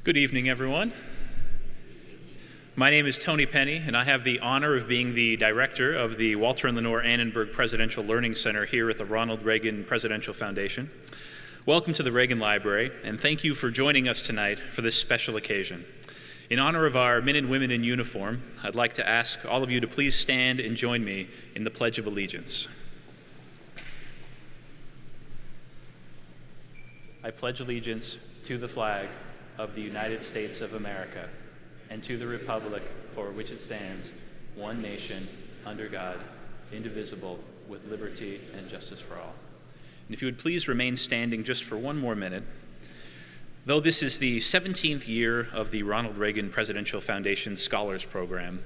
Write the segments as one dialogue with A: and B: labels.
A: Good evening, everyone. My name is Tony Penny, and I have the honor of being the director of the Walter and Lenore Annenberg Presidential Learning Center here at the Ronald Reagan Presidential Foundation. Welcome to the Reagan Library, and thank you for joining us tonight for this special occasion. In honor of our men and women in uniform, I'd like to ask all of you to please stand and join me in the Pledge of Allegiance. I pledge allegiance to the flag of the United States of America, and to the republic for which it stands, one nation, under God, indivisible, with liberty and justice for all. And if you would please remain standing just for one more minute. Though this is the 17th year of the Ronald Reagan Presidential Foundation Scholars Program,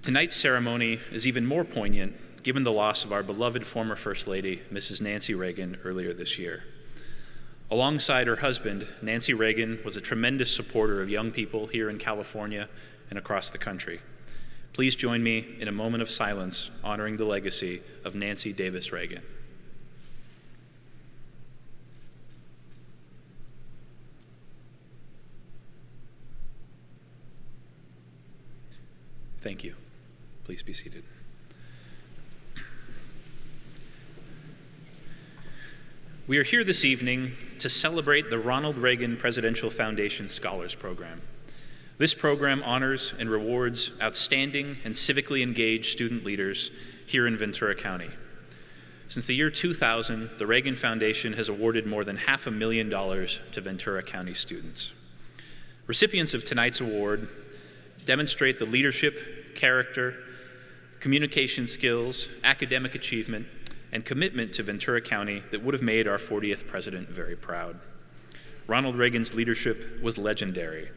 A: tonight's ceremony is even more poignant given the loss of our beloved former First Lady, Mrs. Nancy Reagan, earlier this year. Alongside her husband, Nancy Reagan was a tremendous supporter of young people here in California and across the country. Please join me in a moment of silence honoring the legacy of Nancy Davis Reagan. Thank you. Please be seated. We are here this evening to celebrate the Ronald Reagan Presidential Foundation Scholars Program. This program honors and rewards outstanding and civically engaged student leaders here in Ventura County. Since the year 2000, the Reagan Foundation has awarded more than $500,000 to Ventura County students. Recipients of tonight's award demonstrate the leadership, character, communication skills, academic achievement, and commitment to Ventura County that would have made our 40th president very proud. Ronald Reagan's leadership was legendary,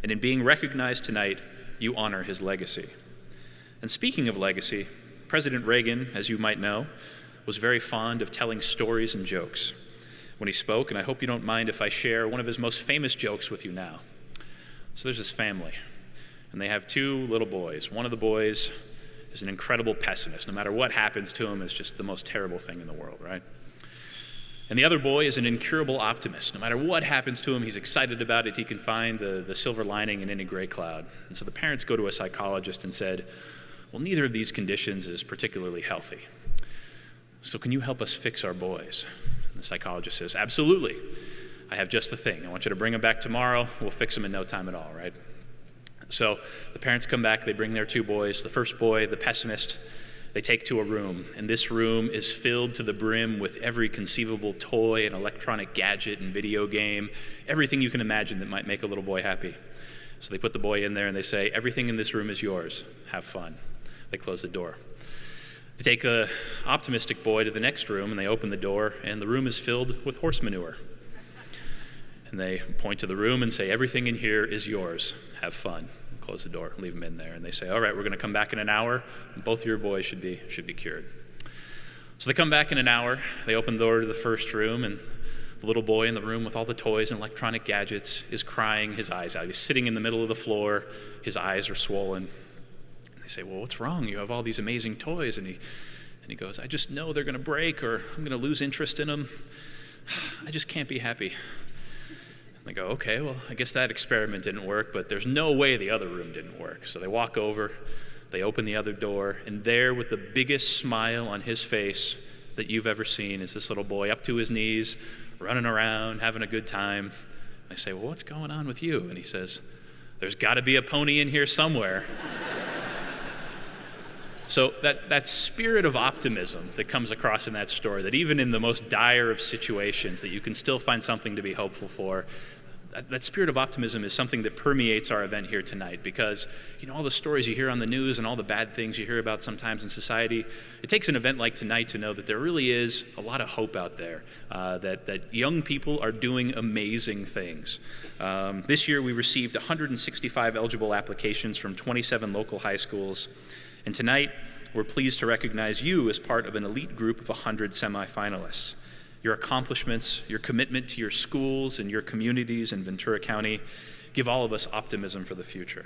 A: and in being recognized tonight, you honor his legacy. And speaking of legacy, President Reagan, as you might know, was very fond of telling stories and jokes. When he spoke, and I hope you don't mind if I share one of his most famous jokes with you now. So there's this family, and they have two little boys. One of the boys is an incredible pessimist. No matter what happens to him, it's just the most terrible thing in the world, right? And the other boy is an incurable optimist. No matter what happens to him, he's excited about it. He can find the silver lining in any gray cloud. And so the parents go to a psychologist and said, well, neither of these conditions is particularly healthy. So can you help us fix our boys? And the psychologist says, absolutely. I have just the thing. I want you to bring them back tomorrow. We'll fix them in no time at all, right? So the parents come back, they bring their two boys. The first boy, the pessimist, they take to a room, and this room is filled to the brim with every conceivable toy and electronic gadget and video game, everything you can imagine that might make a little boy happy. So they put the boy in there and they say, everything in this room is yours, have fun. They close the door. They take the optimistic boy to the next room and they open the door, and the room is filled with horse manure. And they point to the room and say, everything in here is yours, have fun. Close the door, leave them in there, and they say, all right, we're going to come back in an hour, and both of your boys should be cured. So they come back in an hour, they open the door to the first room, and the little boy in the room with all the toys and electronic gadgets is crying his eyes out. He's sitting in the middle of the floor, his eyes are swollen. They say, well, what's wrong? You have all these amazing toys. And he goes, I just know they're going to break, or I'm going to lose interest in them. I just can't be happy. They go, okay, well, I guess that experiment didn't work, but there's no way the other room didn't work. So they walk over, they open the other door, and there with the biggest smile on his face that you've ever seen is this little boy up to his knees, running around, having a good time. I say, well, what's going on with you? And he says, there's got to be a pony in here somewhere. So that spirit of optimism that comes across in that story, that even in the most dire of situations, that you can still find something to be hopeful for, that spirit of optimism is something that permeates our event here tonight, because all the stories you hear on the news and all the bad things you hear about sometimes in society, it takes an event like tonight to know that there really is a lot of hope out there, that young people are doing amazing things. This year we received 165 eligible applications from 27 local high schools. And tonight, we're pleased to recognize you as part of an elite group of 100 semifinalists. Your accomplishments, your commitment to your schools and your communities in Ventura County give all of us optimism for the future.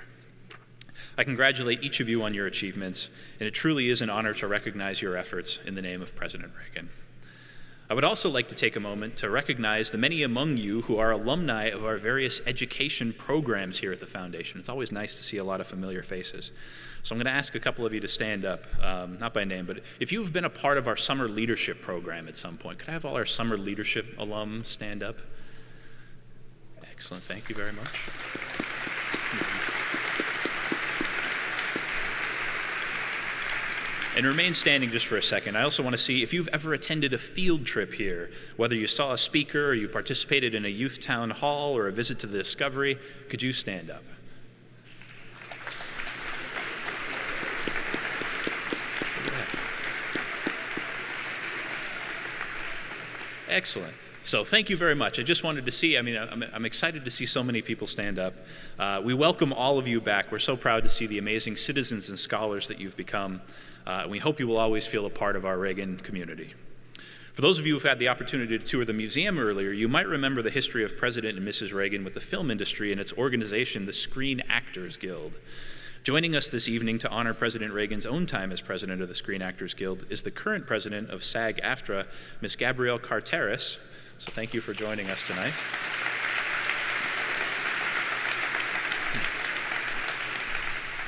A: I congratulate each of you on your achievements, and it truly is an honor to recognize your efforts in the name of President Reagan. I would also like to take a moment to recognize the many among you who are alumni of our various education programs here at the Foundation. It's always nice to see a lot of familiar faces. So I'm going to ask a couple of you to stand up, not by name, but if you've been a part of our summer leadership program at some point, could I have all our summer leadership alums stand up? Excellent, thank you very much. And remain standing just for a second. I also want to see if you've ever attended a field trip here, whether you saw a speaker or you participated in a youth town hall or a visit to the Discovery, could you stand up? Excellent. So thank you very much. I just wanted to see, I'm excited to see so many people stand up. We welcome all of you back. We're so proud to see the amazing citizens and scholars that you've become. We hope you will always feel a part of our Reagan community. For those of you who've had the opportunity to tour the museum earlier, you might remember the history of President and Mrs. Reagan with the film industry and its organization, the Screen Actors Guild. Joining us this evening to honor President Reagan's own time as president of the Screen Actors Guild is the current president of SAG-AFTRA, Ms. Gabrielle Carteris. So thank you for joining us tonight.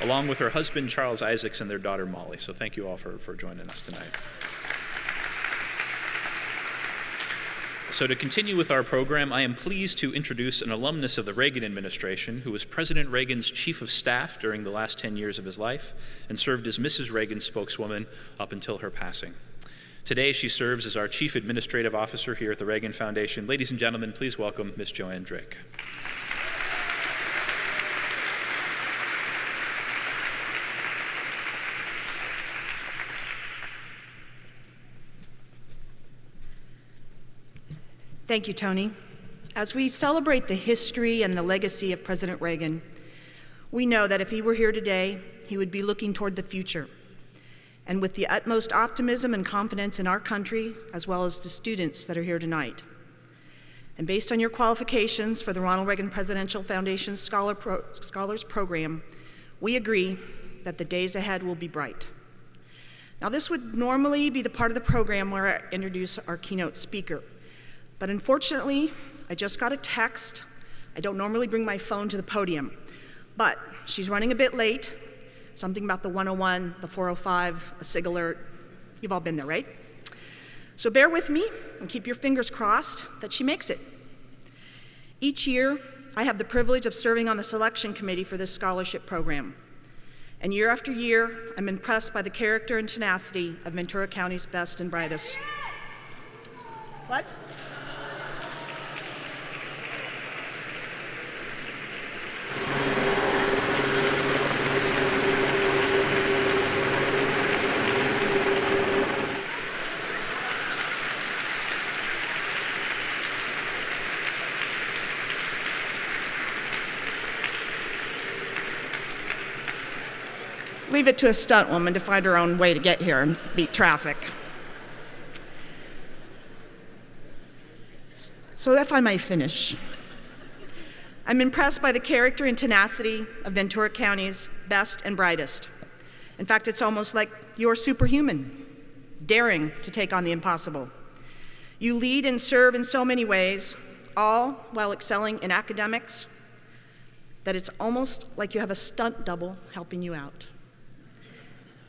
A: Along with her husband, Charles Isaacs, and their daughter, Molly. So thank you all for joining us tonight. So to continue with our program, I am pleased to introduce an alumnus of the Reagan administration who was President Reagan's chief of staff during the last 10 years of his life and served as Mrs. Reagan's spokeswoman up until her passing. Today, she serves as our chief administrative officer here at the Reagan Foundation. Ladies and gentlemen, please welcome Ms. Joanne Drake.
B: Thank you, Tony. As we celebrate the history and the legacy of President Reagan, we know that if he were here today, he would be looking toward the future. And with the utmost optimism and confidence in our country, as well as the students that are here tonight. And based on your qualifications for the Ronald Reagan Presidential Foundation Scholars Program, we agree that the days ahead will be bright. Now, this would normally be the part of the program where I introduce our keynote speaker. But unfortunately, I just got a text. I don't normally bring my phone to the podium, but she's running a bit late. Something about the 101, the 405, a SIG alert. You've all been there, right? So bear with me and keep your fingers crossed that she makes it. Each year, I have the privilege of serving on the selection committee for this scholarship program. And year after year, I'm impressed by the character and tenacity of Ventura County's best and brightest. What? Leave it to a stunt woman to find her own way to get here and beat traffic. So if I may finish, I'm impressed by the character and tenacity of Ventura County's best and brightest. In fact, it's almost like you're superhuman, daring to take on the impossible. You lead and serve in so many ways, all while excelling in academics, that it's almost like you have a stunt double helping you out.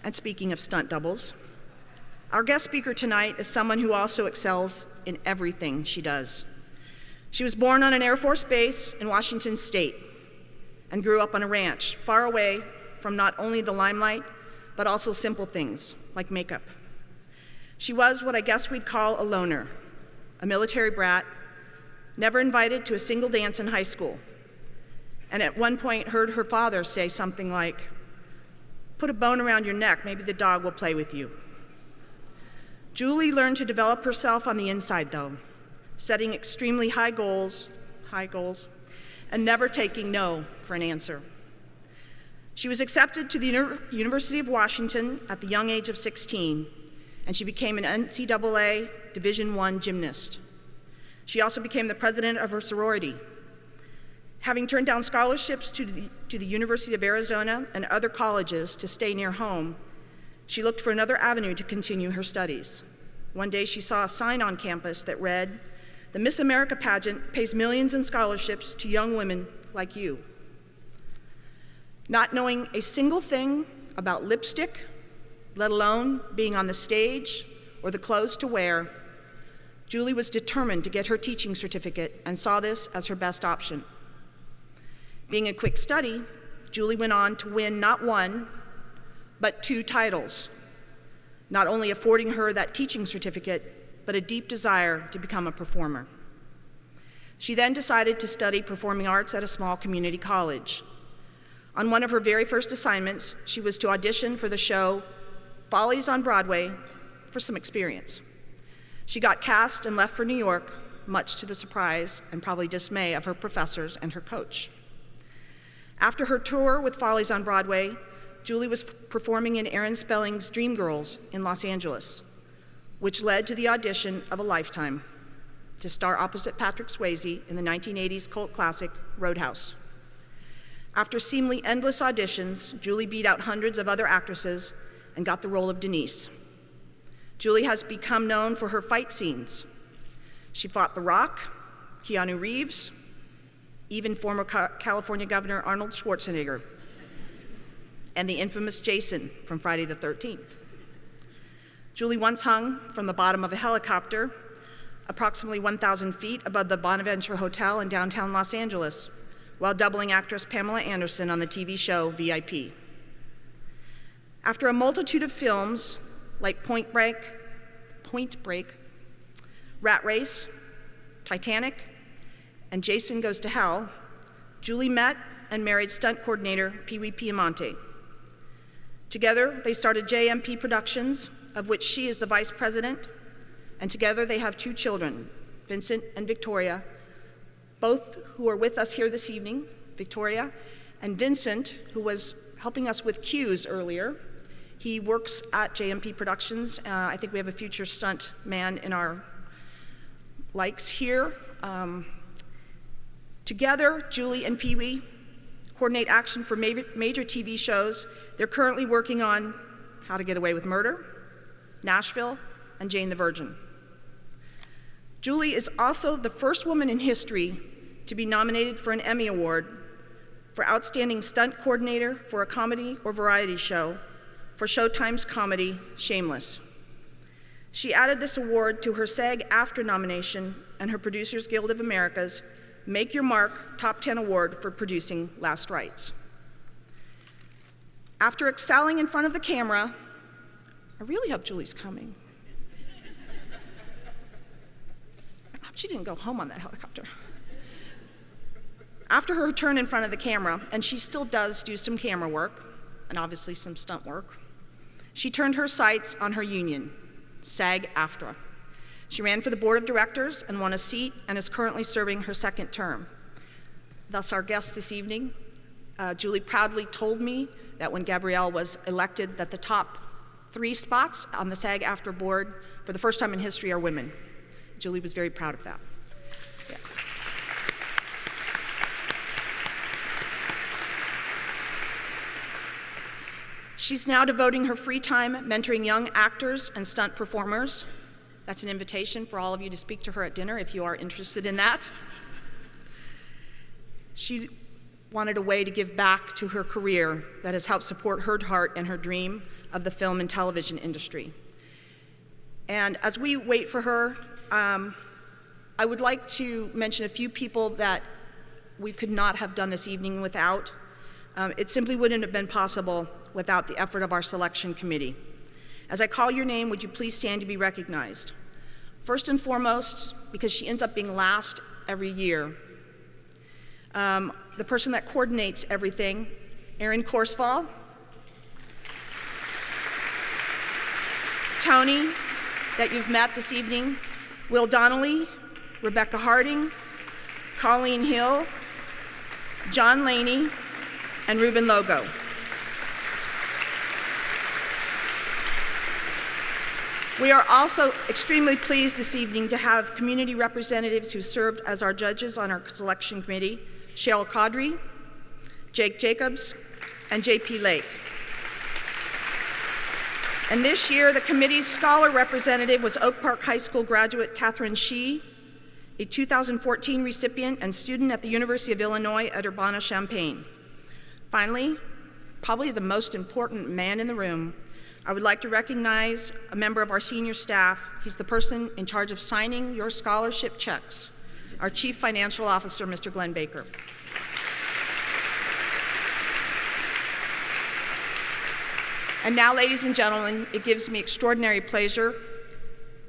B: And speaking of stunt doubles, our guest speaker tonight is someone who also excels in everything she does. She was born on an Air Force base in Washington State and grew up on a ranch far away from not only the limelight, but also simple things like makeup. She was what I guess we'd call a loner, a military brat, never invited to a single dance in high school, and at one point heard her father say something like, "Put a bone around your neck, maybe the dog will play with you." Julie learned to develop herself on the inside though, setting extremely high goals, and never taking no for an answer. She was accepted to the University of Washington at the young age of 16, and she became an NCAA Division I gymnast. She also became the president of her sorority. Having turned down scholarships to the University of Arizona and other colleges to stay near home, she looked for another avenue to continue her studies. One day she saw a sign on campus that read, "The Miss America pageant pays millions in scholarships to young women like you." Not knowing a single thing about lipstick, let alone being on the stage or the clothes to wear, Julie was determined to get her teaching certificate and saw this as her best option. Being a quick study, Julie went on to win not one, but 2 titles, not only affording her that teaching certificate, but a deep desire to become a performer. She then decided to study performing arts at a small community college. On one of her very first assignments, she was to audition for the show Follies on Broadway for some experience. She got cast and left for New York, much to the surprise and probably dismay of her professors and her coach. After her tour with Follies on Broadway, Julie was performing in Aaron Spelling's Dreamgirls in Los Angeles, which led to the audition of a lifetime to star opposite Patrick Swayze in the 1980s cult classic Roadhouse. After seemingly endless auditions, Julie beat out hundreds of other actresses and got the role of Denise. Julie has become known for her fight scenes. She fought The Rock, Keanu Reeves, even former California Governor Arnold Schwarzenegger, and the infamous Jason from Friday the 13th. Julie once hung from the bottom of a helicopter approximately 1,000 feet above the Bonaventure Hotel in downtown Los Angeles, while doubling actress Pamela Anderson on the TV show VIP. After a multitude of films like Point Break, Rat Race, Titanic, and Jason Goes to Hell, Julie met and married stunt coordinator Pee Wee Piemonte. Together, they started JMP Productions, of which she is the vice president, and together they have 2 children, Vincent and Victoria, both who are with us here this evening, Victoria, and Vincent, who was helping us with cues earlier. He works at JMP Productions. I think we have a future stunt man in our likes here. Together, Julie and Pee Wee coordinate action for major TV shows. They're currently working on How to Get Away with Murder, Nashville, and Jane the Virgin. Julie is also the first woman in history to be nominated for an Emmy Award for Outstanding Stunt Coordinator for a Comedy or Variety Show for Showtime's comedy Shameless. She added this award to her SAG-AFTRA nomination and her Producers Guild of America's Make Your Mark Top 10 Award for producing Last Rites. After excelling in front of the camera, I really hope Julie's coming. I hope she didn't go home on that helicopter. After her turn in front of the camera, and she still does do some camera work, and obviously some stunt work, she turned her sights on her union, SAG-AFTRA. She ran for the board of directors and won a seat and is currently serving her 2nd term. Thus, our guest this evening, Julie proudly told me that when Gabrielle was elected that the top 3 spots on the SAG-AFTRA board for the first time in history are women. Julie was very proud of that. Yeah. She's now devoting her free time mentoring young actors and stunt performers. That's an invitation for all of you to speak to her at dinner if you are interested in that. She wanted a way to give back to her career that has helped support her heart and her dream of the film and television industry. And as we wait for her, I would like to mention a few people that we could not have done this evening without. It simply wouldn't have been possible without the effort of our selection committee. As I call your name, would you please stand to be recognized? First and foremost, because she ends up being last every year, the person that coordinates everything, Erin Korsfall. Tony, that you've met this evening, Will Donnelly, Rebecca Harding, Colleen Hill, John Laney, and Ruben Logo. We are also extremely pleased this evening to have community representatives who served as our judges on our selection committee, Cheryl Caudry, Jake Jacobs, and J.P. Lake. And this year, the committee's scholar representative was Oak Park High School graduate Catherine Shee, a 2014 recipient and student at the University of Illinois at Urbana-Champaign. Finally, probably the most important man in the room, I would like to recognize a member of our senior staff. He's the person in charge of signing your scholarship checks, our Chief Financial Officer, Mr. Glenn Baker. And now, ladies and gentlemen, it gives me extraordinary pleasure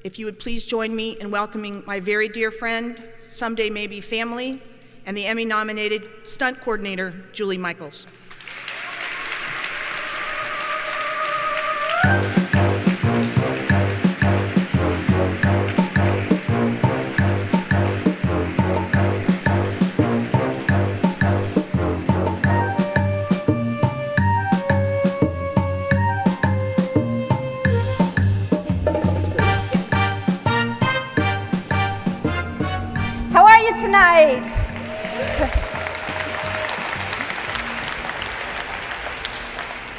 B: if you would please join me in welcoming my very dear friend, someday maybe family, and the Emmy-nominated stunt coordinator, Julie Michaels.
C: How are you tonight?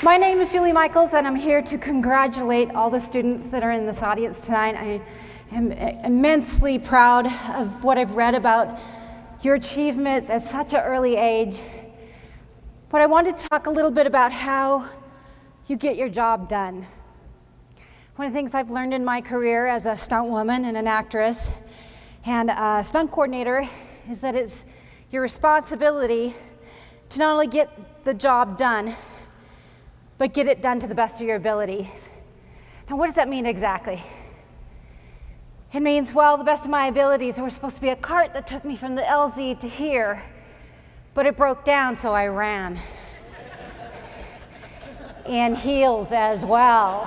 C: My name is Julie Michaels, and I'm here to congratulate all the students that are in this audience tonight. I am immensely proud of what I've read about your achievements at such an early age. But I want to talk a little bit about how you get your job done. One of the things I've learned in my career as a stunt woman and an actress and a stunt coordinator is that it's your responsibility to not only get the job done, but get it done to the best of your abilities. Now, what does that mean exactly? It means, well, the best of my abilities. There was supposed to be a cart that took me from the LZ to here, but it broke down, so I ran. In heels as well.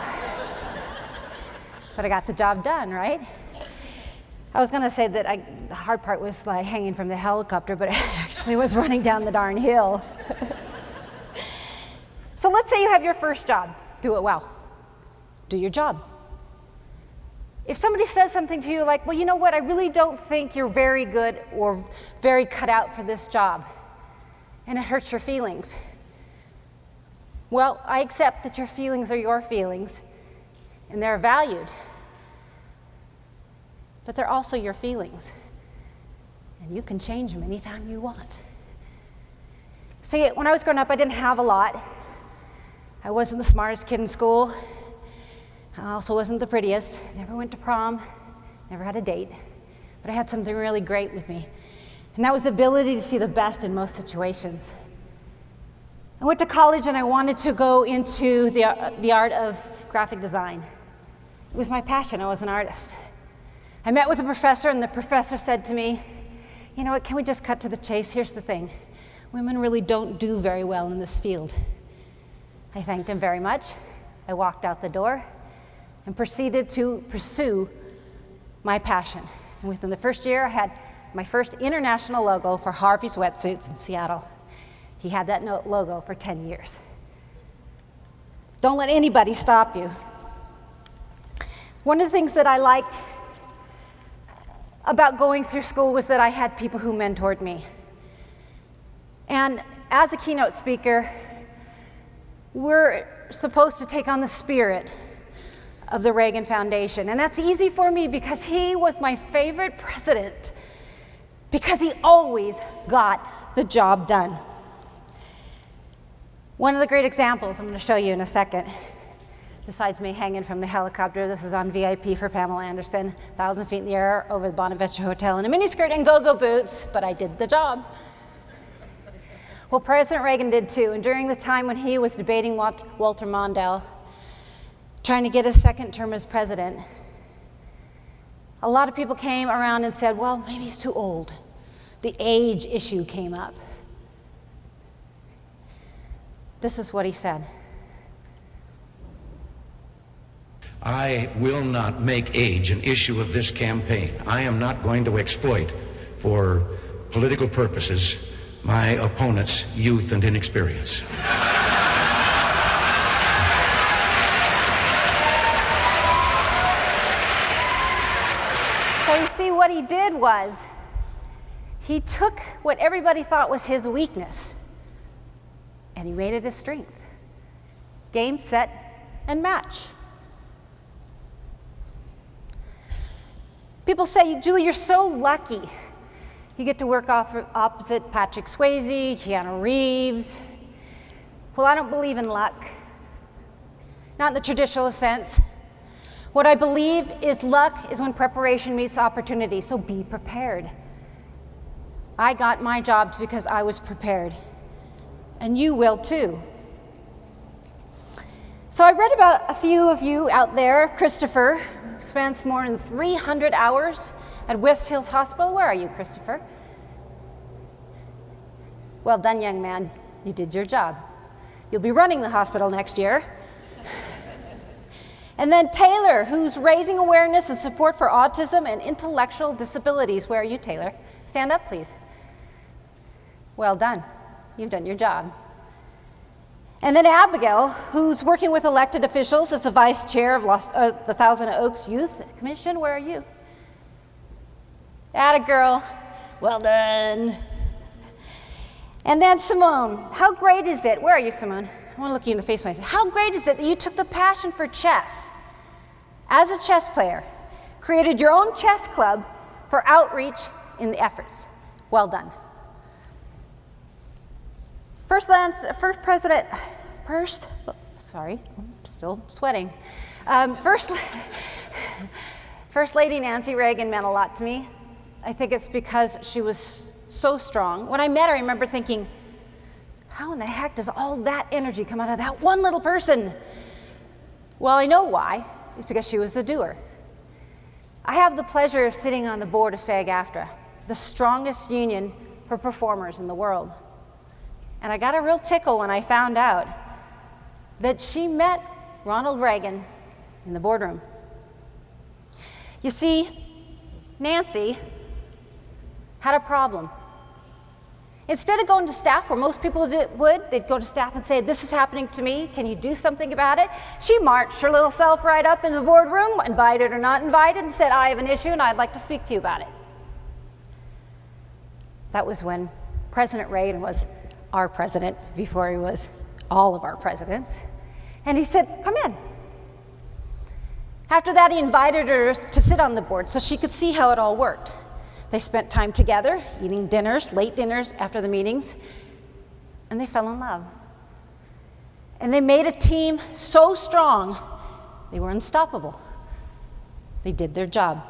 C: But I got the job done, right? I was gonna say that the hard part was like hanging from the helicopter, but it actually was running down the darn hill. So let's say you have your first job. Do it well. Do your job. If somebody says something to you like, well, you know what, I really don't think you're very good or very cut out for this job, and it hurts your feelings. Well, I accept that your feelings are your feelings, and they're valued. But they're also your feelings, and you can change them anytime you want. See, when I was growing up, I didn't have a lot. I wasn't the smartest kid in school. I also wasn't the prettiest. Never went to prom, never had a date. But I had something really great with me, and that was the ability to see the best in most situations. I went to college, and I wanted to go into the art of graphic design. It was my passion. I was an artist. I met with a professor, and the professor said to me, you know what, can we just cut to the chase? Here's the thing. Women really don't do very well in this field. I thanked him very much. I walked out the door and proceeded to pursue my passion. And within the first year, I had my first international logo for Harvey's Wetsuits in Seattle. He had that logo for 10 years. Don't let anybody stop you. One of the things that I liked about going through school was that I had people who mentored me. And as a keynote speaker, we're supposed to take on the spirit of the Reagan Foundation. And that's easy for me because he was my favorite president, because he always got the job done. One of the great examples I'm going to show you in a second, besides me hanging from the helicopter, this is on VIP for Pamela Anderson, 1,000 feet in the air over the Bonaventure Hotel in a miniskirt and go-go boots, but I did the job. Well, President Reagan did too, and during the time when he was debating Walter Mondale, trying to get his second term as president, a lot of people came around and said, well, maybe he's too old. The age issue came up. This is what he said.
D: I will not make age an issue of this campaign. I am not going to exploit, for political purposes, my opponent's youth and inexperience.
C: So you see, what he did was, he took what everybody thought was his weakness, and he made it his strength. Game, set, and match. People say, Julie, you're so lucky. You get to work opposite Patrick Swayze, Keanu Reeves. Well, I don't believe in luck. Not in the traditional sense. What I believe is luck is when preparation meets opportunity, so be prepared. I got my jobs because I was prepared, and you will too. So I read about a few of you out there. Christopher spends more than 300 hours at West Hills Hospital. Where are you, Christopher? Well done, young man. You did your job. You'll be running the hospital next year. And then Taylor, who's raising awareness and support for autism and intellectual disabilities. Where are you, Taylor? Stand up, please. Well done. You've done your job. And then Abigail, who's working with elected officials as the vice chair of the Thousand Oaks Youth Commission. Where are you? Atta girl. Well done. And then Simone. How great is it? Where are you, Simone? I want to look you in the face when I say, how great is it that you took the passion for chess as a chess player, created your own chess club for outreach in the efforts. Well done. First Lady Nancy Reagan meant a lot to me. I think it's because she was so strong. When I met her, I remember thinking, how in the heck does all that energy come out of that one little person? Well, I know why. It's because she was a doer. I have the pleasure of sitting on the board of SAG-AFTRA, the strongest union for performers in the world. And I got a real tickle when I found out that she met Ronald Reagan in the boardroom. You see, Nancy had a problem. Instead of going to staff where most people would, they'd go to staff and say, this is happening to me, can you do something about it? She marched her little self right up into the boardroom, invited or not invited, and said, I have an issue and I'd like to speak to you about it. That was when President Reagan was our president, before he was all of our presidents. And he said, come in. After that, he invited her to sit on the board so she could see how it all worked. They spent time together, eating dinners, late dinners after the meetings, and they fell in love. And they made a team so strong, they were unstoppable. They did their job.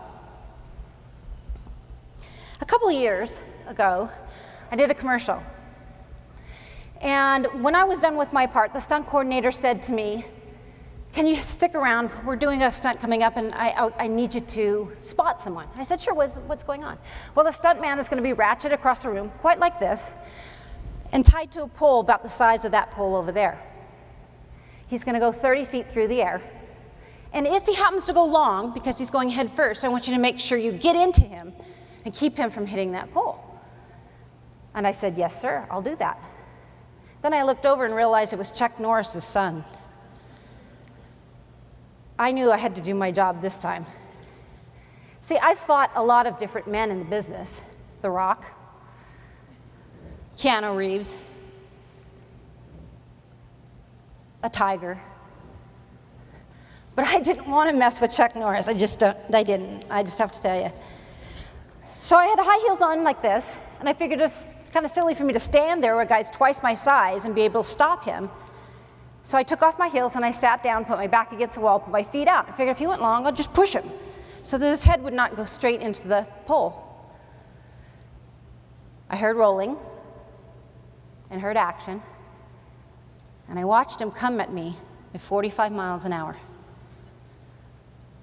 C: A couple of years ago, I did a commercial. And when I was done with my part, the stunt coordinator said to me, can you stick around? We're doing a stunt coming up and I need you to spot someone. I said, sure, what's going on? Well, the stunt man is going to be ratcheted across the room, quite like this, and tied to a pole about the size of that pole over there. He's going to go 30 feet through the air. And if he happens to go long, because he's going head first, I want you to make sure you get into him and keep him from hitting that pole. And I said, yes, sir, I'll do that. Then I looked over and realized it was Chuck Norris's son. I knew I had to do my job this time. See, I fought a lot of different men in the business. The Rock, Keanu Reeves, a Tiger. But I didn't want to mess with Chuck Norris. I just have to tell you. So I had high heels on like this, and I figured it's kind of silly for me to stand there where a guy's twice my size and be able to stop him. So I took off my heels and I sat down, put my back against the wall, put my feet out. I figured if he went long, I'd just push him so that his head would not go straight into the pole. I heard rolling and heard action, and I watched him come at me at 45 miles an hour.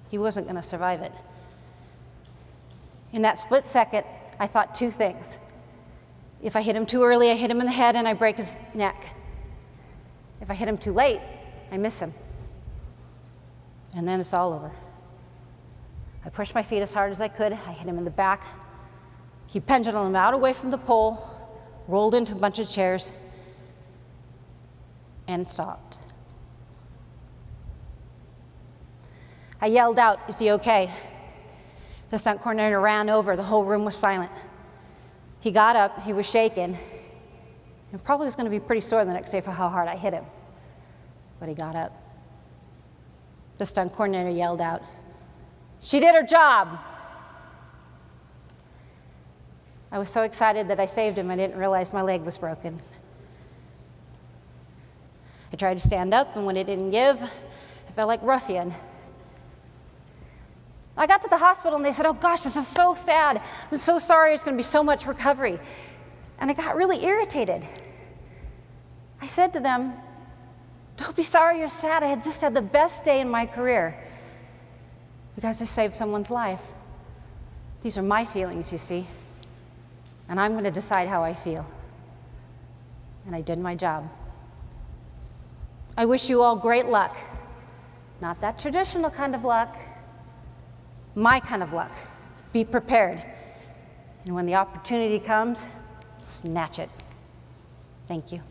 C: He wasn't going to survive it. In that split second, I thought two things. If I hit him too early, I hit him in the head and I break his neck. If I hit him too late, I miss him. And then it's all over. I pushed my feet as hard as I could. I hit him in the back. He penduled him out away from the pole, rolled into a bunch of chairs, and stopped. I yelled out, is he okay? The stunt coordinator ran over. The whole room was silent. He got up. He was shaken. And probably was going to be pretty sore the next day for how hard I hit him. But he got up. The stunt coordinator yelled out, she did her job. I was so excited that I saved him, I didn't realize my leg was broken. I tried to stand up, and when it didn't give, I felt like ruffian. I got to the hospital, and they said, "Oh gosh, this is so sad. I'm so sorry, it's going to be so much recovery." And I got really irritated. I said to them, "Don't be sorry you're sad. I had just had the best day in my career because I saved someone's life. These are my feelings, you see, and I'm going to decide how I feel." And I did my job. I wish you all great luck. Not that traditional kind of luck, my kind of luck. Be prepared. And when the opportunity comes, snatch it. Thank you.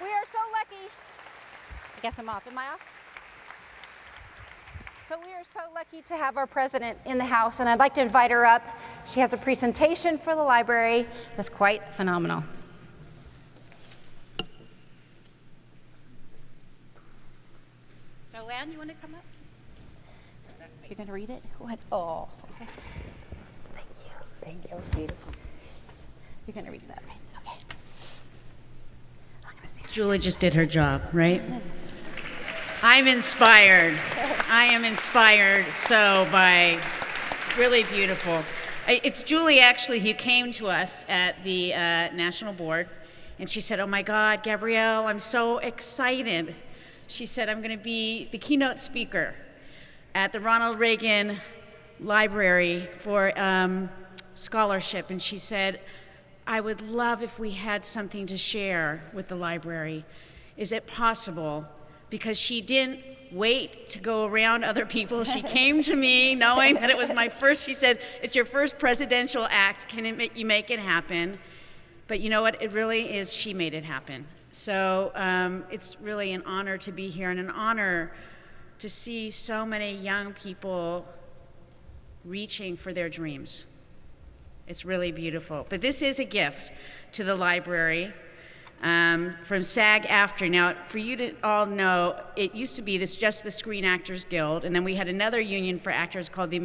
C: We are so lucky. I guess I'm off. Am I off? So we are so lucky to have our president in the house, and I'd like to invite her up. She has a presentation for the library that's quite phenomenal. Joanne, you want to come up? You're going to read it? What? Oh. Thank you. Thank you. Beautiful. You're going to read that, right? Okay. I'm going to see.
E: Julie just did her job, right? I'm inspired. I am inspired so by really beautiful. It's Julie actually who came to us at the National Board, and she said, "Oh my God, Gabrielle, I'm so excited." She said, "I'm going to be the keynote speaker at the Ronald Reagan Library for scholarship." And she said, "I would love if we had something to share with the library. Is it possible?" Because she didn't wait to go around other people. She came to me knowing that it was my first. She said, "It's your first presidential act. Can you make it happen?" But you know what? It really is. She made it happen. So it's really an honor to be here and an honor to see so many young people reaching for their dreams. It's really beautiful. But this is a gift to the library. From SAG-AFTRA. Now, for you to all know, it used to be just the Screen Actors Guild, and then we had another union for actors called the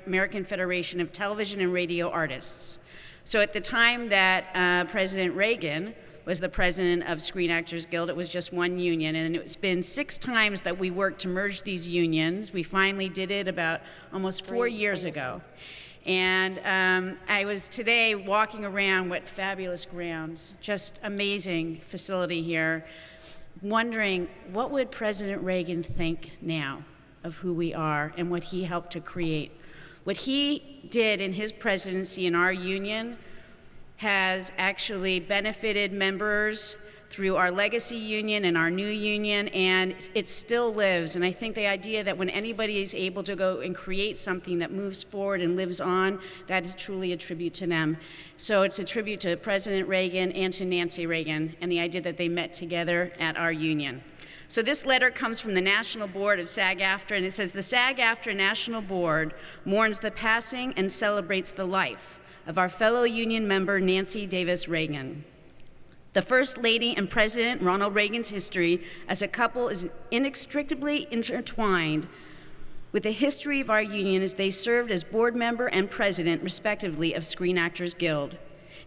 E: American Federation of Television and Radio Artists. So at the time that President Reagan was the president of Screen Actors Guild, it was just one union, and it's been 6 times that we worked to merge these unions. We finally did it about almost 4 years ago. And I was today walking around, what fabulous grounds, just amazing facility here, wondering what would President Reagan think now of who we are and what he helped to create. What he did in his presidency in our union has actually benefited members through our legacy union and our new union, and it still lives. And I think the idea that when anybody is able to go and create something that moves forward and lives on, that is truly a tribute to them. So it's a tribute to President Reagan and to Nancy Reagan, and the idea that they met together at our union. So this letter comes from the National Board of SAG-AFTRA, and it says, "The SAG-AFTRA National Board mourns the passing and celebrates the life of our fellow union member, Nancy Davis Reagan. The First Lady and President Ronald Reagan's history as a couple is inextricably intertwined with the history of our union as they served as board member and president, respectively, of Screen Actors Guild.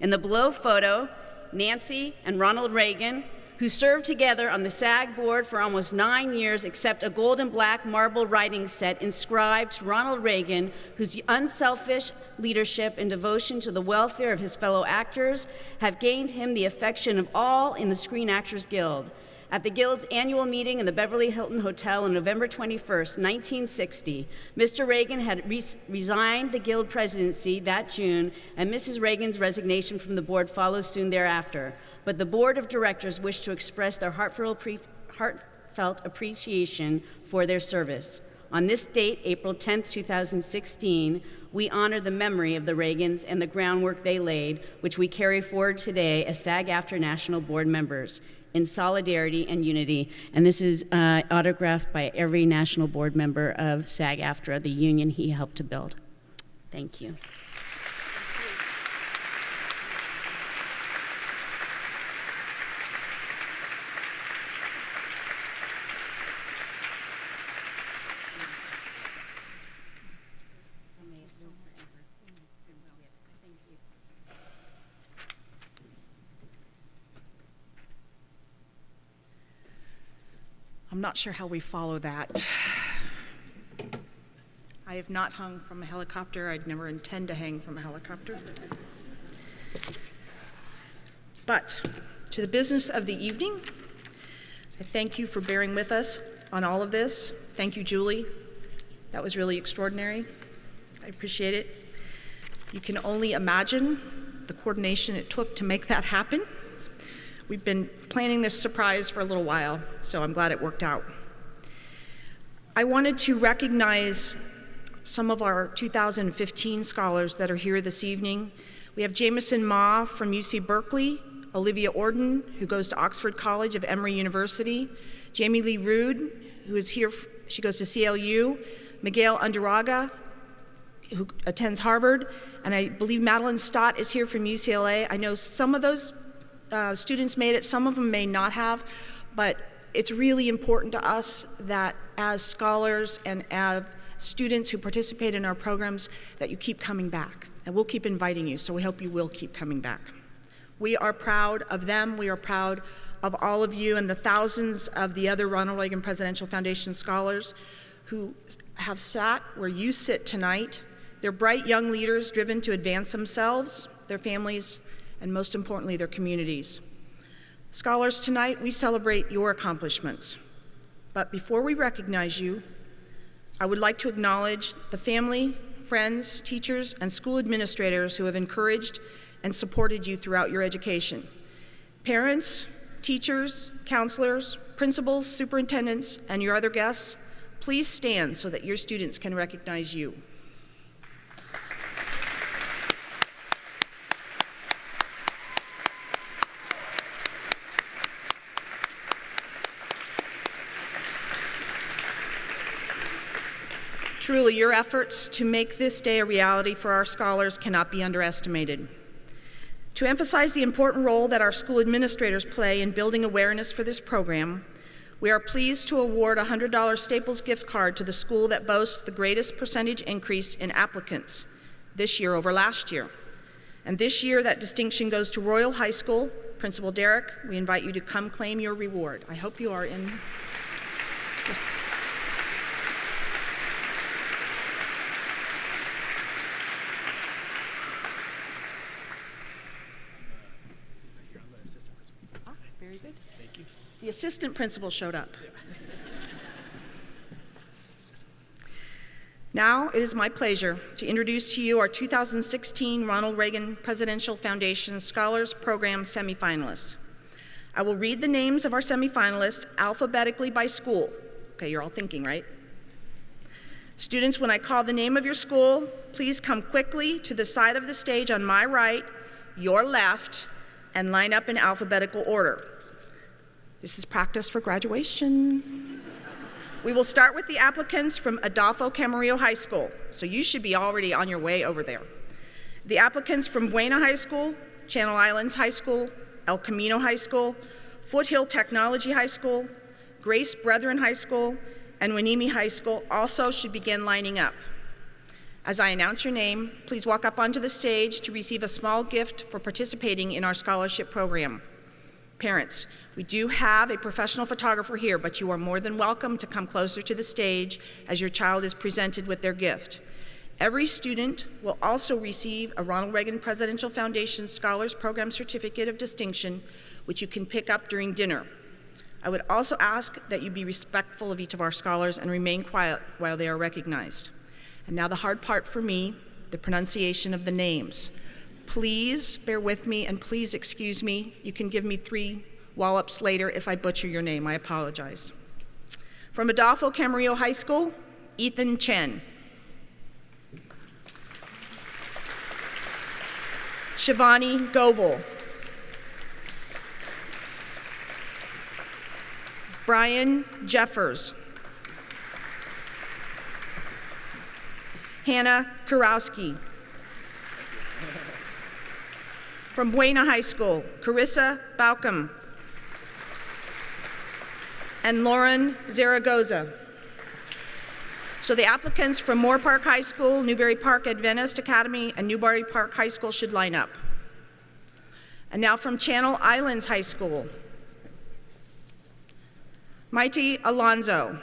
E: In the below photo, Nancy and Ronald Reagan, who served together on the SAG board for almost 9 years, accept a gold and black marble writing set inscribed to Ronald Reagan, whose unselfish leadership and devotion to the welfare of his fellow actors have gained him the affection of all in the Screen Actors Guild. At the Guild's annual meeting in the Beverly Hilton Hotel on November 21st, 1960, Mr. Reagan had resigned the Guild presidency that June, and Mrs. Reagan's resignation from the board follows soon thereafter. But the board of directors wished to express their heartfelt appreciation for their service. On this date, April 10th, 2016, we honor the memory of the Reagans and the groundwork they laid, which we carry forward today as SAG-AFTRA National Board members in solidarity and unity. And this is autographed by every national board member of SAG-AFTRA, the union he helped to build. Thank you.
B: I'm not sure how we follow that. I have not hung from a helicopter. I'd never intend to hang from a helicopter. But to the business of the evening, I thank you for bearing with us on all of this. Thank you, Julie. That was really extraordinary. I appreciate it. You can only imagine the coordination it took to make that happen. We've been planning this surprise for a little while, so I'm glad it worked out. I wanted to recognize some of our 2015 scholars that are here this evening. We have Jameson Ma from UC Berkeley, Olivia Orden, who goes to Oxford College of Emory University, Jamie Lee Rood, who is here, she goes to CLU, Miguel Unduraga, who attends Harvard, and I believe Madeline Stott is here from UCLA. I know some of those students made it, some of them may not have, but it's really important to us that as scholars and as students who participate in our programs, that you keep coming back, and we'll keep inviting you, so we hope you will keep coming back. We are proud of them, we are proud of all of you and the thousands of the other Ronald Reagan Presidential Foundation scholars who have sat where you sit tonight. They're bright young leaders driven to advance themselves, their families, and most importantly, their communities. Scholars, tonight we celebrate your accomplishments. But before we recognize you, I would like to acknowledge the family, friends, teachers, and school administrators who have encouraged and supported you throughout your education. Parents, teachers, counselors, principals, superintendents, and your other guests, please stand so that your students can recognize you. Truly, your efforts to make this day a reality for our scholars cannot be underestimated. To emphasize the important role that our school administrators play in building awareness for this program, we are pleased to award a $100 Staples gift card to the school that boasts the greatest percentage increase in applicants this year over last year. And this year, that distinction goes to Royal High School. Principal Derek, we invite you to come claim your reward. I hope you are in. Yes. Very good. Thank you. The assistant principal showed up. Yeah. Now it is my pleasure to introduce to you our 2016 Ronald Reagan Presidential Foundation Scholars Program semifinalists. I will read the names of our semifinalists alphabetically by school. Okay, you're all thinking, right? Students, when I call the name of your school, please come quickly to the side of the stage on my right, your left, and line up in alphabetical order. This is practice for graduation. We will start with the applicants from Adolfo Camarillo High School, so you should be already on your way over there. The applicants from Buena High School, Channel Islands High School, El Camino High School, Foothill Technology High School, Grace Brethren High School, and Weneme High School also should begin lining up. As I announce your name, please walk up onto the stage to receive a small gift for participating in our scholarship program. Parents, we do have a professional photographer here, but you are more than welcome to come closer to the stage as your child is presented with their gift. Every student will also receive a Ronald Reagan Presidential Foundation Scholars Program Certificate of Distinction, which you can pick up during dinner. I would also ask that you be respectful of each of our scholars and remain quiet while they are recognized. And now the hard part for me, the pronunciation of the names. Please bear with me and please excuse me. You can give me 3 wallops later if I butcher your name. I apologize. From Adolfo Camarillo High School, Ethan Chen. Shivani Goval. Brian Jeffers. Hannah Kurowski. From Buena High School, Carissa Baucom. And Lauren Zaragoza. So the applicants from Moore Park High School, Newberry Park Adventist Academy, and Newberry Park High School should line up. And now from Channel Islands High School. Maite Alonzo.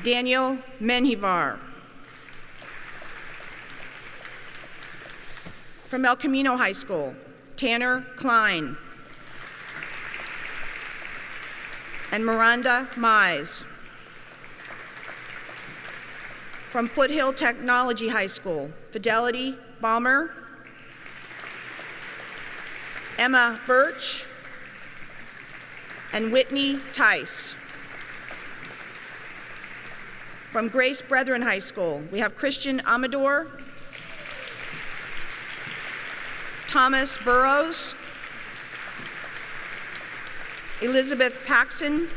B: Daniel Menjivar. From El Camino High School, Tanner Klein. And Miranda Mize. From Foothill Technology High School, Fidelity Balmer. Emma Birch. And Whitney Tice. From Grace Brethren High School, we have Christian Amador, Thomas Burrows, Elizabeth Paxson,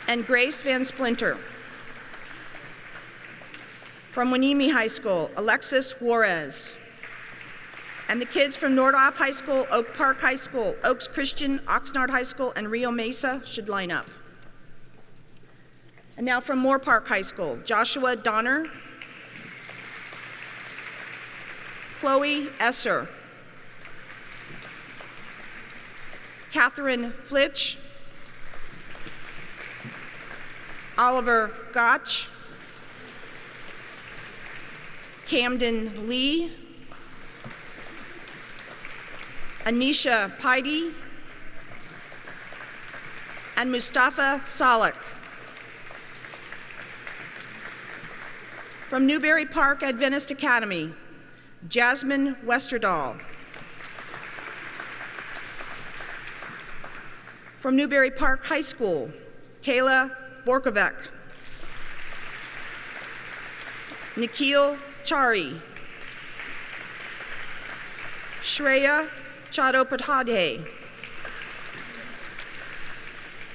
B: and Grace Van Splinter. From Weneme High School, Alexis Juarez. And the kids from Nordhoff High School, Oak Park High School, Oaks Christian, Oxnard High School, and Rio Mesa should line up. And now from Moore Park High School, Joshua Donner, Chloe Esser, Catherine Flitch, Oliver Gotch, Camden Lee, Anisha Pidy, and Mustafa Salek. From Newbury Park Adventist Academy, Jasmine Westerdahl. From Newbury Park High School, Kayla Borkovec. Nikhil Chari. Shreya Chattopadhyay.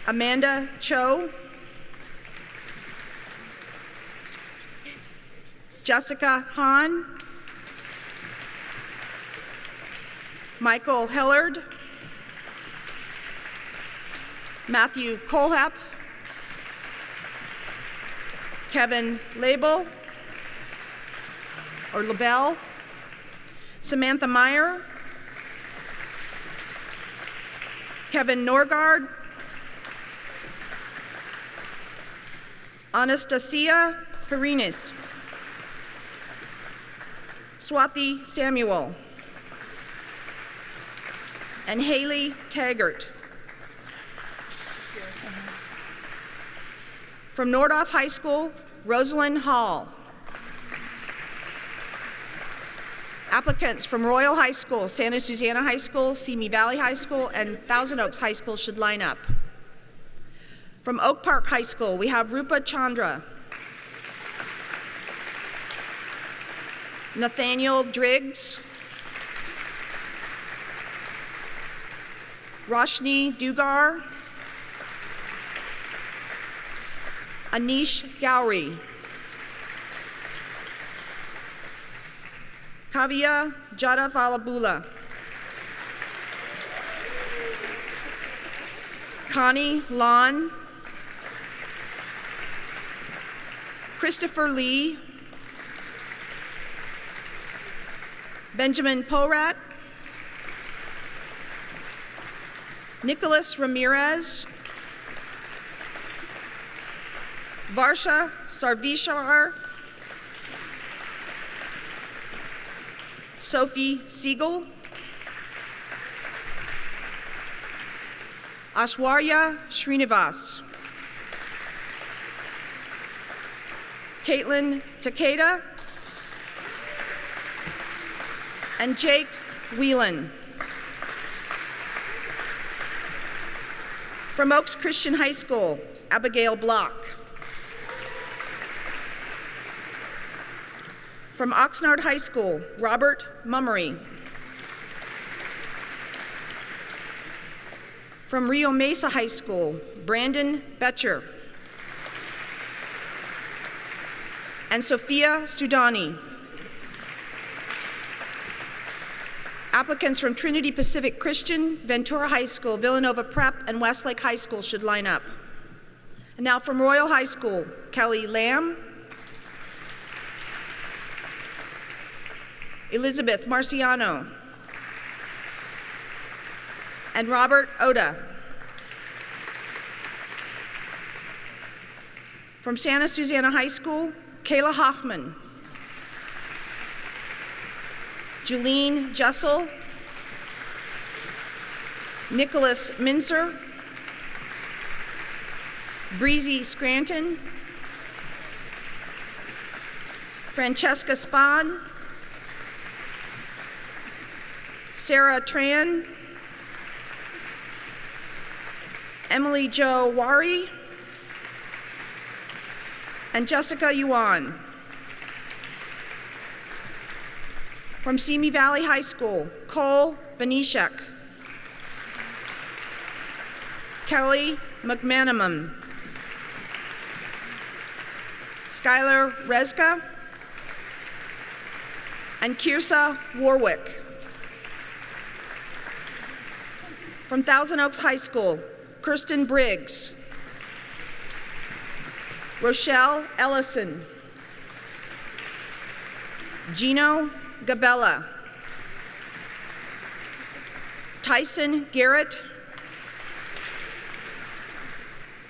B: Amanda Cho. Jessica Hahn. Michael Hillard. Matthew Colhap. Kevin Label, or LaBelle. Samantha Meyer. Kevin Norgard. Anastasia Perinis. Swati Samuel. And Haley Taggart. From Nordhoff High School, Rosalind Hall. Applicants from Royal High School, Santa Susana High School, Simi Valley High School, and Thousand Oaks High School should line up. From Oak Park High School, we have Rupa Chandra, Nathaniel Driggs, Roshni Dugar, Anish Gowrie, Kavya Jadavalabula, Connie Lon, Christopher Lee, Benjamin Porat, Nicholas Ramirez, Varsha Sarvishar, Sophie Siegel, Ashwarya Srinivas, Caitlin Takeda, and Jake Whelan. From Oaks Christian High School, Abigail Block. From Oxnard High School, Robert Mummery. From Rio Mesa High School, Brandon Betcher. And Sophia Sudani. Applicants from Trinity Pacific Christian, Ventura High School, Villanova Prep, and Westlake High School should line up. And now from Royal High School, Kelly Lamb, Elizabeth Marciano, and Robert Oda. From Santa Susana High School, Kayla Hoffman, Julene Jessel, Nicholas Mincer, Breezy Scranton, Francesca Spahn, Sarah Tran, Emily Jo Wari, and Jessica Yuan. From Simi Valley High School, Cole Benishek, Kelly McManaman, Skylar Rezka, and Kirsa Warwick. From Thousand Oaks High School, Kirsten Briggs, Rochelle Ellison, Gino Gabella, Tyson Garrett,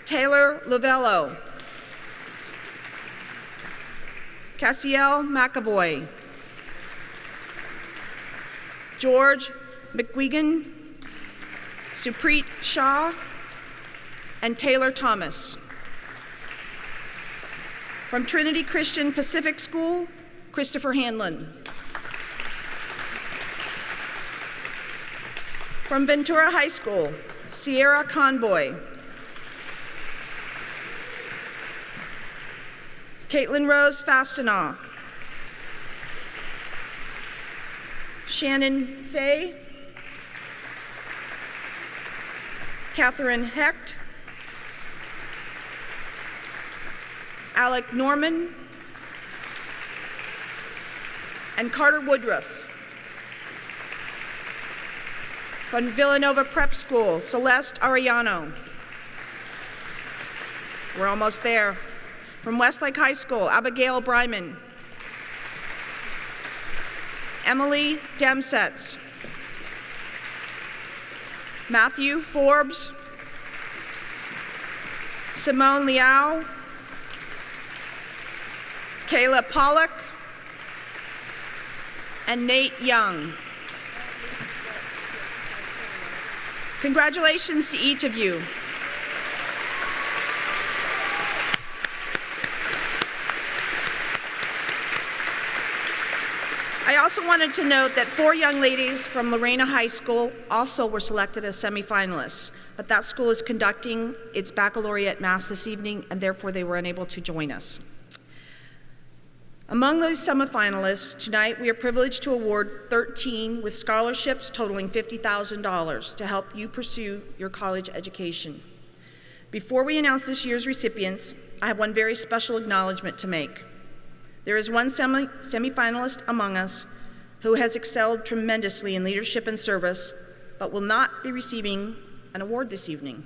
B: Taylor Lovello, Cassiel McAvoy, George McGuigan, Supreet Shah, and Taylor Thomas. From Trinity Christian Pacific School, Christopher Hanlon. From Ventura High School, Sierra Conboy, Caitlin Rose Fastenaw, Shannon Fay, Catherine Hecht, Alec Norman, and Carter Woodruff. From Villanova Prep School, Celeste Arellano. We're almost there. From Westlake High School, Abigail Bryman, Emily Demsetz, Matthew Forbes, Simone Liao, Kayla Pollock, and Nate Young. Congratulations to each of you. I also wanted to note that 4 young ladies from Lorena High School also were selected as semifinalists, but that school is conducting its baccalaureate mass this evening, and therefore they were unable to join us. Among those semifinalists, tonight we are privileged to award 13 with scholarships totaling $50,000 to help you pursue your college education. Before we announce this year's recipients, I have one very special acknowledgement to make. There is one semifinalist among us who has excelled tremendously in leadership and service, but will not be receiving an award this evening.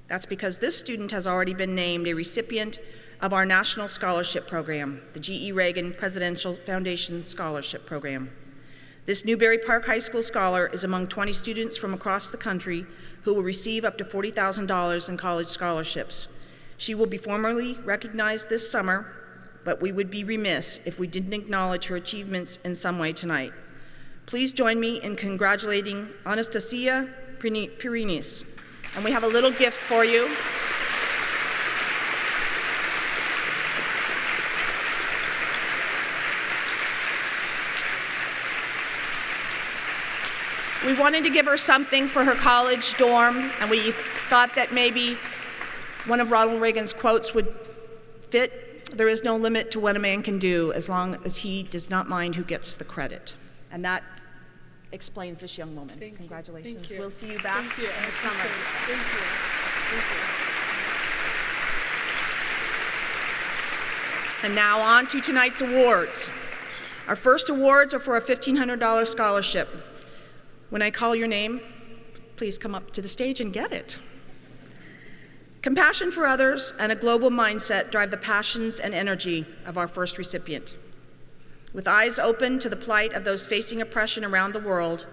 B: That's because this student has already been named a recipient of our National Scholarship Program, the G.E. Reagan Presidential Foundation Scholarship Program. This Newberry Park High School scholar is among 20 students from across the country who will receive up to $40,000 in college scholarships. She will be formally recognized this summer, but we would be remiss if we didn't acknowledge her achievements in some way tonight. Please join me in congratulating Anastasia Pirinis. And we have a little gift for you. We wanted to give her something for her college dorm, and we thought that maybe one of Ronald Reagan's quotes would fit. There is no limit to what a man can do as long as he does not mind who gets the credit. And that explains this young woman. Congratulations.
F: Thank you.
B: We'll see you back in the summer.
F: Thank you. Thank you.
B: And now on to tonight's awards. Our first awards are for a $1,500 scholarship. When I call your name, please come up to the stage and get it. Compassion for others and a global mindset drive the passions and energy of our first recipient. With eyes open to the plight of those facing oppression around the world,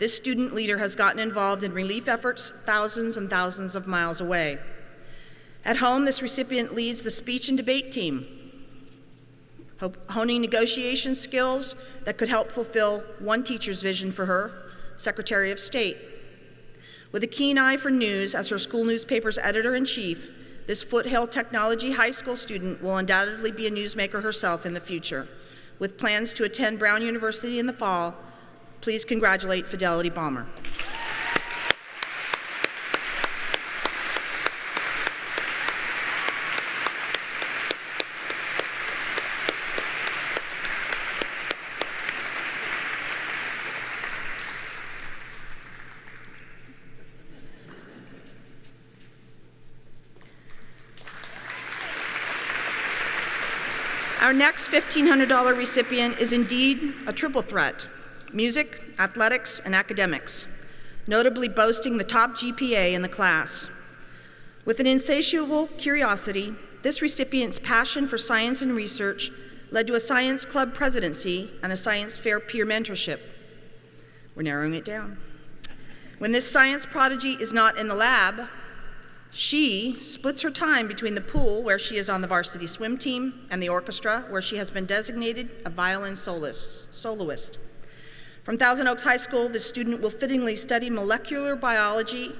B: this student leader has gotten involved in relief efforts thousands and thousands of miles away. At home, this recipient leads the speech and debate team, honing negotiation skills that could help fulfill one teacher's vision for her, Secretary of State. With a keen eye for news as her school newspaper's editor-in-chief, this Foothill Technology High School student will undoubtedly be a newsmaker herself in the future. With plans to attend Brown University in the fall, please congratulate Fidelity Balmer. Our next $1,500 recipient is indeed a triple threat: music, athletics, and academics, notably boasting the top GPA in the class. With an insatiable curiosity, this recipient's passion for science and research led to a science club presidency and a science fair peer mentorship. We're narrowing it down. When this science prodigy is not in the lab, she splits her time between the pool, where she is on the varsity swim team, and the orchestra, where she has been designated a violin soloist. From Thousand Oaks High School, this student will fittingly study molecular biology,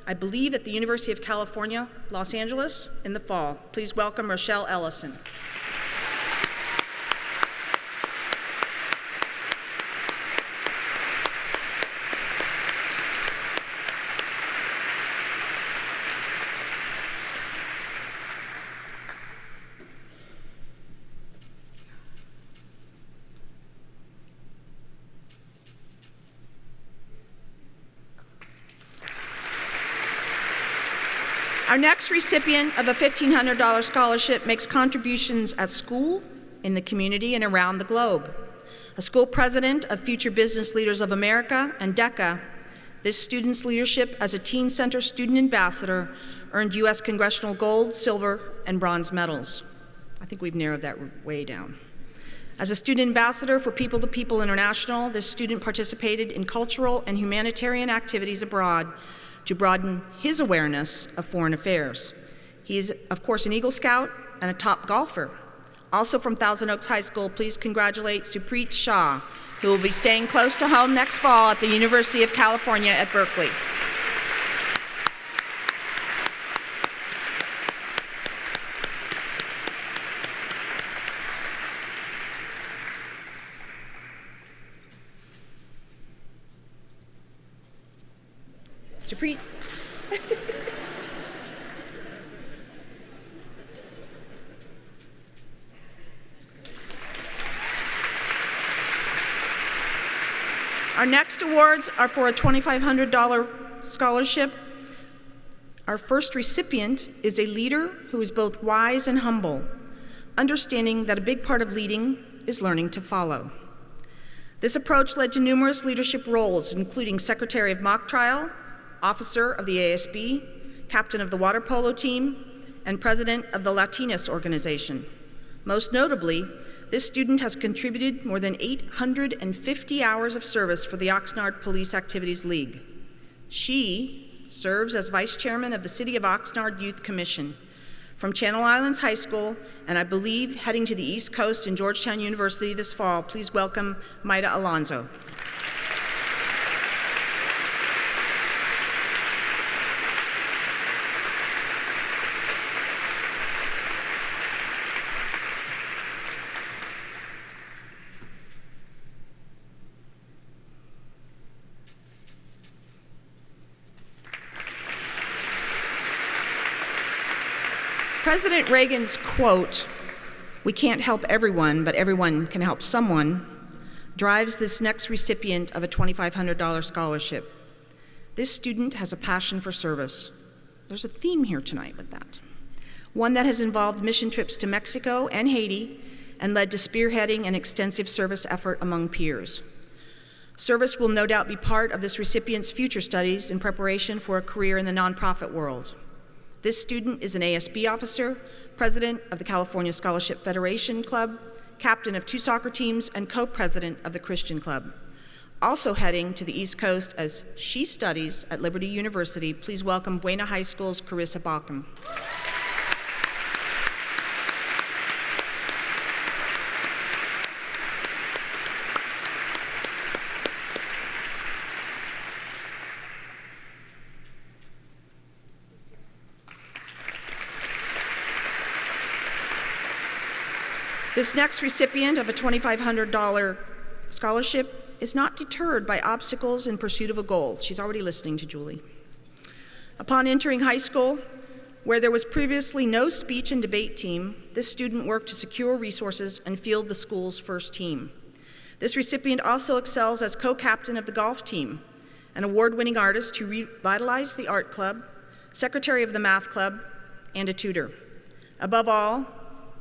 B: I believe at the University of California, Los Angeles, in the fall. Please welcome Rochelle Ellison. Our next recipient of a $1,500 scholarship makes contributions at school, in the community, and around the globe. A school president of Future Business Leaders of America and DECA, this student's leadership as a Teen Center student ambassador earned U.S. Congressional Gold, Silver, and Bronze medals. I think we've narrowed that way down. As a student ambassador for People to People International, this student participated in cultural and humanitarian activities abroad to broaden his awareness of foreign affairs. He is, of course, an Eagle Scout and a top golfer. Also from Thousand Oaks High School, please congratulate Supreet Shah, who will be staying close to home next fall at the University of California at Berkeley. Supreet. Our next awards are for a $2,500 scholarship. Our first recipient is a leader who is both wise and humble, understanding that a big part of leading is learning to follow. This approach led to numerous leadership roles, including Secretary of Mock Trial, Officer of the ASB, Captain of the Water Polo Team, and President of the Latinas Organization. Most notably, this student has contributed more than 850 hours of service for the Oxnard Police Activities League. She serves as Vice Chairman of the City of Oxnard Youth Commission. From Channel Islands High School, and I believe heading to the East Coast in Georgetown University this fall, please welcome Maida Alonso. President Reagan's quote, "We can't help everyone, but everyone can help someone," drives this next recipient of a $2,500 scholarship. This student has a passion for service. There's a theme here tonight with that. One that has involved mission trips to Mexico and Haiti and led to spearheading an extensive service effort among peers. Service will no doubt be part of this recipient's future studies in preparation for a career in the nonprofit world. This student is an ASB officer, president of the California Scholarship Federation Club, captain of 2 soccer teams, and co-president of the Christian Club. Also heading to the East Coast as she studies at Liberty University, please welcome Buena High School's Carissa Balcom. This next recipient of a $2,500 scholarship is not deterred by obstacles in pursuit of a goal. She's already listening to Julie. Upon entering high school, where there was previously no speech and debate team, this student worked to secure resources and field the school's first team. This recipient also excels as co-captain of the golf team, an award-winning artist who revitalized the art club, secretary of the math club, and a tutor. Above all,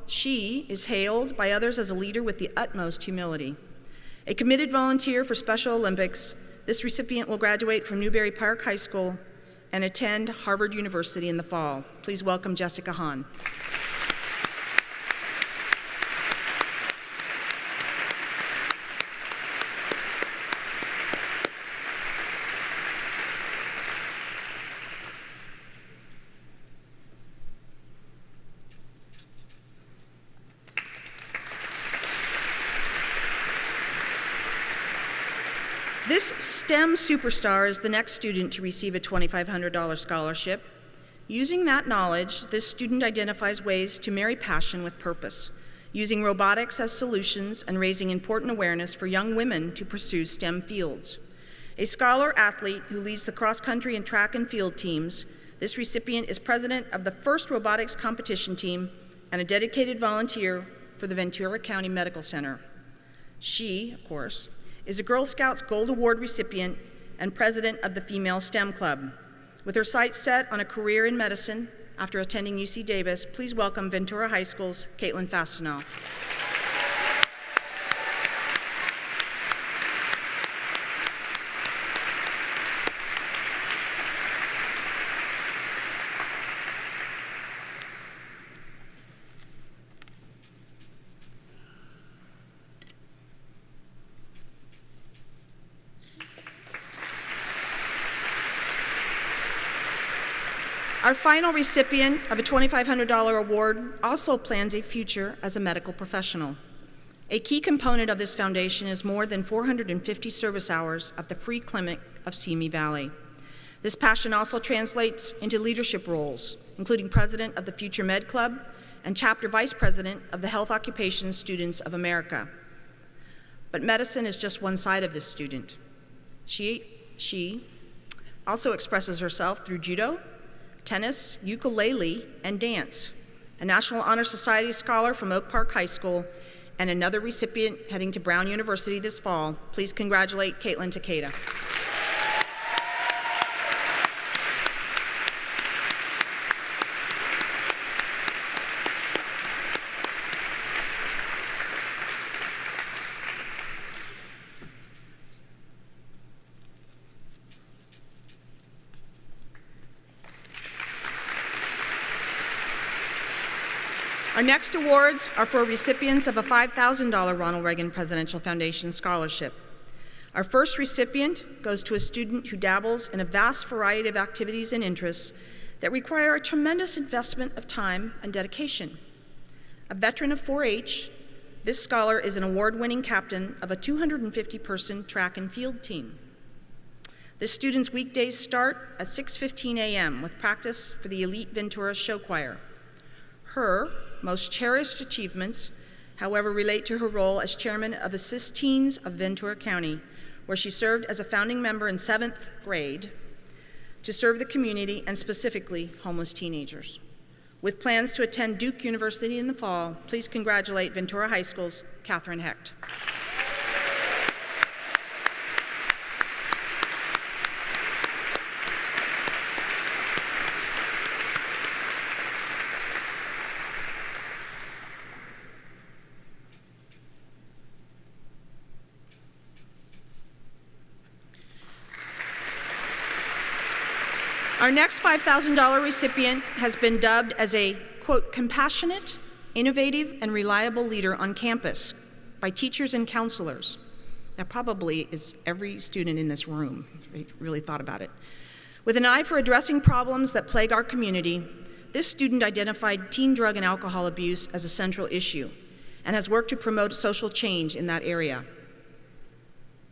B: she is hailed by others as a leader with the utmost humility. A committed volunteer for Special Olympics, this recipient will graduate from Newbury Park High School and attend Harvard University in the fall. Please welcome Jessica Hahn. This STEM superstar is the next student to receive a $2,500 scholarship. Using that knowledge, this student identifies ways to marry passion with purpose, using robotics as solutions and raising important awareness for young women to pursue STEM fields. A scholar athlete who leads the cross-country and track and field teams, this recipient is president of the first robotics competition team and a dedicated volunteer for the Ventura County Medical Center. She, of course, is a Girl Scouts Gold Award recipient and president of the Female STEM Club. With her sights set on a career in medicine after attending UC Davis, please welcome Ventura High School's Caitlin Fastenal. Our final recipient of a $2,500 award also plans a future as a medical professional. A key component of this foundation is more than 450 service hours at the free clinic of Simi Valley. This passion also translates into leadership roles, including president of the Future Med Club and chapter vice president of the Health Occupations Students of America. But medicine is just one side of this student. She also expresses herself through judo, tennis, ukulele, and dance. A National Honor Society scholar from Oak Park High School and another recipient heading to Brown University this fall. Please congratulate Caitlin Takeda. Our next awards are for recipients of a $5,000 Ronald Reagan Presidential Foundation Scholarship. Our first recipient goes to a student who dabbles in a vast variety of activities and interests that require a tremendous investment of time and dedication. A veteran of 4-H, this scholar is an award-winning captain of a 250-person track and field team. This student's weekdays start at 6:15 a.m. with practice for the elite Ventura Show Choir. Her most cherished achievements, however, relate to her role as chairman of Assist Teens of Ventura County, where she served as a founding member in 7th grade to serve the community and specifically homeless teenagers. With plans to attend Duke University in the fall, please congratulate Ventura High School's Catherine Hecht. Our next $5,000 recipient has been dubbed as a, quote, compassionate, innovative, and reliable leader on campus by teachers and counselors. That probably is every student in this room, if you really thought about it. With an eye for addressing problems that plague our community, this student identified teen drug and alcohol abuse as a central issue and has worked to promote social change in that area.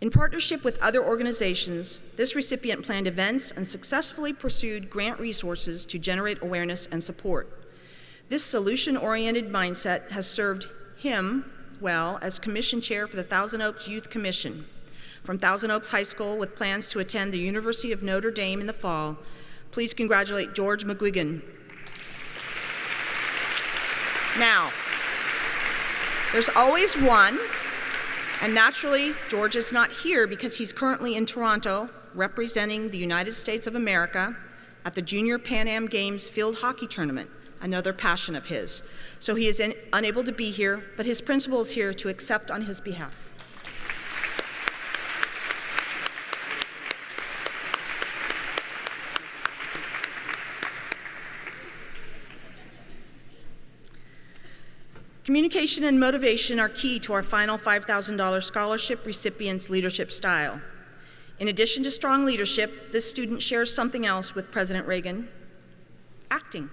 B: In partnership with other organizations, this recipient planned events and successfully pursued grant resources to generate awareness and support. This solution-oriented mindset has served him well as commission chair for the Thousand Oaks Youth Commission. From Thousand Oaks High School with plans to attend the University of Notre Dame in the fall, please congratulate George McGuigan. Now, there's always one, and naturally, George is not here because he's currently in Toronto representing the United States of America at the Junior Pan Am Games Field Hockey Tournament, another passion of his. So he is unable to be here, but his principal is here to accept on his behalf. Communication and motivation are key to our final $5,000 scholarship recipient's leadership style. In addition to strong leadership, this student shares something else with President Reagan: acting.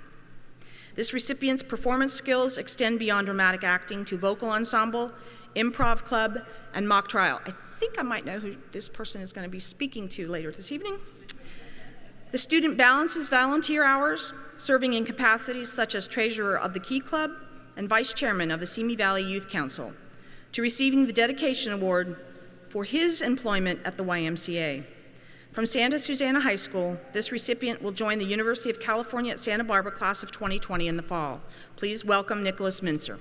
B: This recipient's performance skills extend beyond dramatic acting to vocal ensemble, improv club, and mock trial. I think I might know who this person is going to be speaking to later this evening. The student balances volunteer hours, serving in capacities such as treasurer of the Key Club and vice chairman of the Simi Valley Youth Council, to receiving the dedication award for his employment at the YMCA. From Santa Susana High School, this recipient will join the University of California at Santa Barbara class of 2020 in the fall. Please welcome Nicholas Mincer.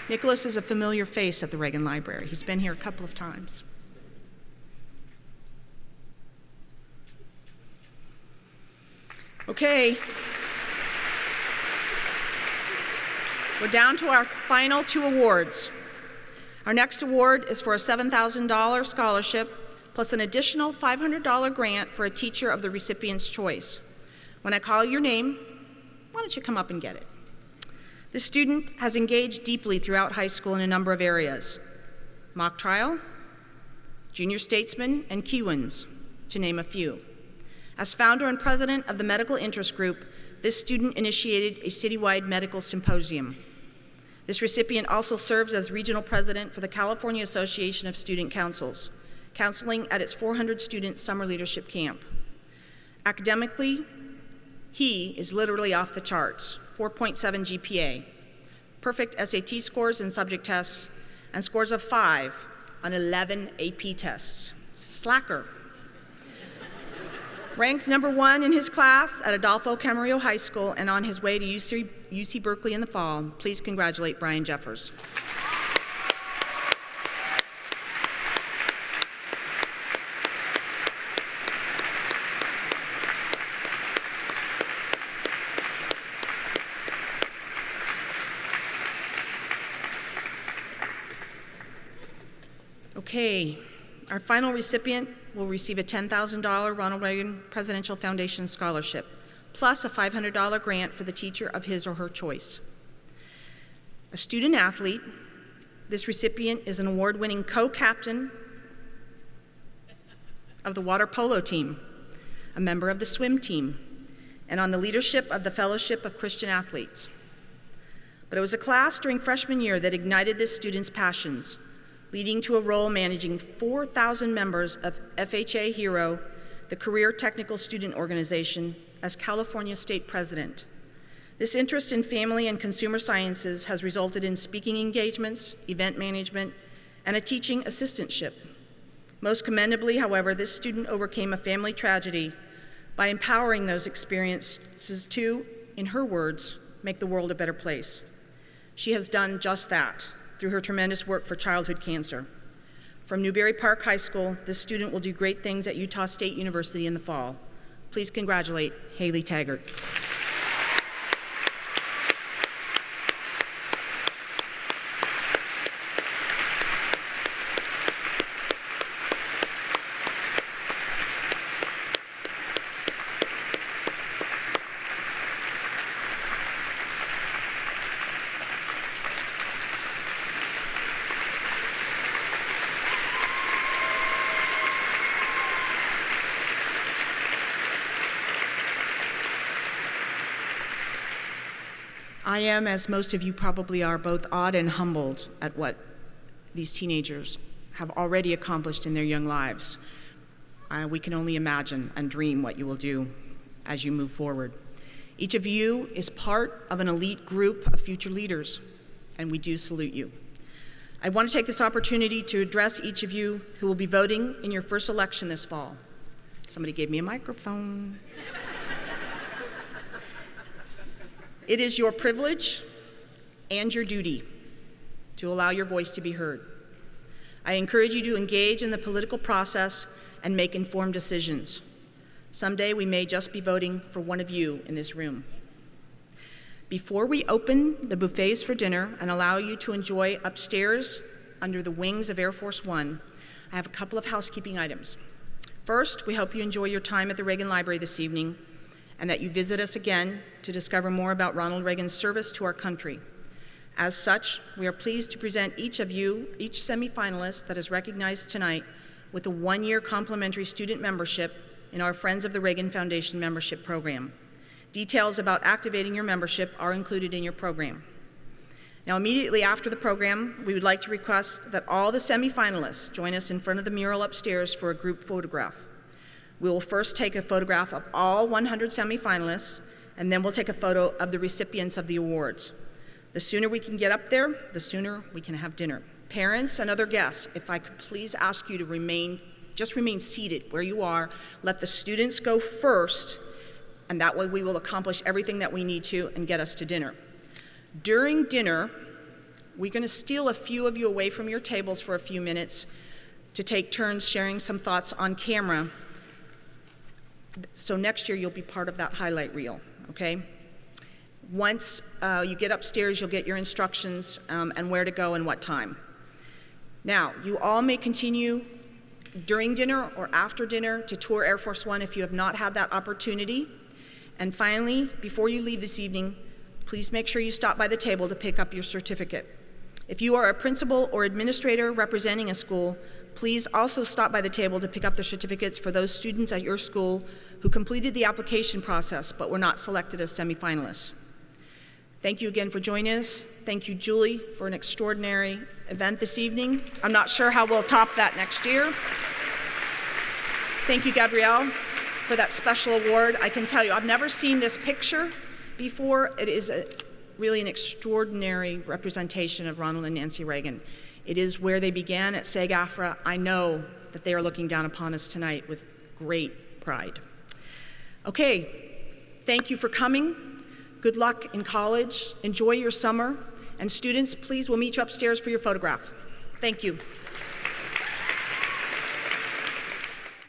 B: Nicholas is a familiar face at the Reagan Library. He's been here a couple of times. Okay. We're down to our final two awards. Our next award is for a $7,000 scholarship plus an additional $500 grant for a teacher of the recipient's choice. When I call your name, why don't you come up and get it? This student has engaged deeply throughout high school in a number of areas: mock trial, junior statesman, and Kiwans, to name a few. As founder and president of the Medical Interest Group, this student initiated a citywide medical symposium. This recipient also serves as regional president for the California Association of Student Councils, counseling at its 400-student summer leadership camp. Academically, he is literally off the charts: 4.7 GPA, perfect SAT scores and subject tests, and scores of 5 on 11 AP tests. Slacker. Ranked #1 in his class at Adolfo Camarillo High School and on his way to UC Berkeley in the fall, please congratulate Brian Jeffers. Okay, our final recipient will receive a $10,000 Ronald Reagan Presidential Foundation Scholarship, plus a $500 grant for the teacher of his or her choice. A student athlete, this recipient is an award-winning co-captain of the water polo team, a member of the swim team, and on the leadership of the Fellowship of Christian Athletes. But it was a class during freshman year that ignited this student's passions, leading to a role managing 4,000 members of FHA Hero, the Career Technical Student Organization, as California State President. This interest in family and consumer sciences has resulted in speaking engagements, event management, and a teaching assistantship. Most commendably, however, this student overcame a family tragedy by empowering those experiences to, in her words, make the world a better place. She has done just that through her tremendous work for childhood cancer. From Newberry Park High School, this student will do great things at Utah State University in the fall. Please congratulate Haley Taggart. I am, as most of you probably are, both awed and humbled at what these teenagers have already accomplished in their young lives. We can only imagine and dream what you will do as you move forward. Each of you is part of an elite group of future leaders, and we do salute you. I want to take this opportunity to address each of you who will be voting in your first election this fall. Somebody gave me a microphone. It is your privilege and your duty to allow your voice to be heard. I encourage you to engage in the political process and make informed decisions. Someday we may just be voting for one of you in this room. Before we open the buffets for dinner and allow you to enjoy upstairs under the wings of Air Force One, I have a couple of housekeeping items. First, we hope you enjoy your time at the Reagan Library this evening and that you visit us again to discover more about Ronald Reagan's service to our country. As such, we are pleased to present each of you, each semifinalist that is recognized tonight, with a one-year complimentary student membership in our Friends of the Reagan Foundation membership program. Details about activating your membership are included in your program. Now, immediately after the program, we would like to request that all the semifinalists join us in front of the mural upstairs for a group photograph. We will first take a photograph of all 100 semifinalists, and then we'll take a photo of the recipients of the awards. The sooner we can get up there, the sooner we can have dinner. Parents and other guests, if I could please ask you to remain seated where you are. Let the students go first, and that way we will accomplish everything that we need to and get us to dinner. During dinner, we're going to steal a few of you away from your tables for a few minutes to take turns sharing some thoughts on camera. So next year you'll be part of that highlight reel, okay? Once you get upstairs, you'll get your instructions and where to go and what time. Now, you all may continue during dinner or after dinner to tour Air Force One if you have not had that opportunity. And finally, before you leave this evening, please make sure you stop by the table to pick up your certificate. If you are a principal or administrator representing a school, please also stop by the table to pick up the certificates for those students at your school who completed the application process but were not selected as semifinalists. Thank you again for joining us. Thank you, Julie, for an extraordinary event this evening. I'm not sure how we'll top that next year. Thank you, Gabrielle, for that special award. I can tell you, I've never seen this picture before. It is really an extraordinary representation of Ronald and Nancy Reagan. It is where they began at SAG-AFTRA. I know that they are looking down upon us tonight with great pride. Okay, thank you for coming. Good luck in college. Enjoy your summer. And students, please, we'll meet you upstairs for your photograph. Thank you.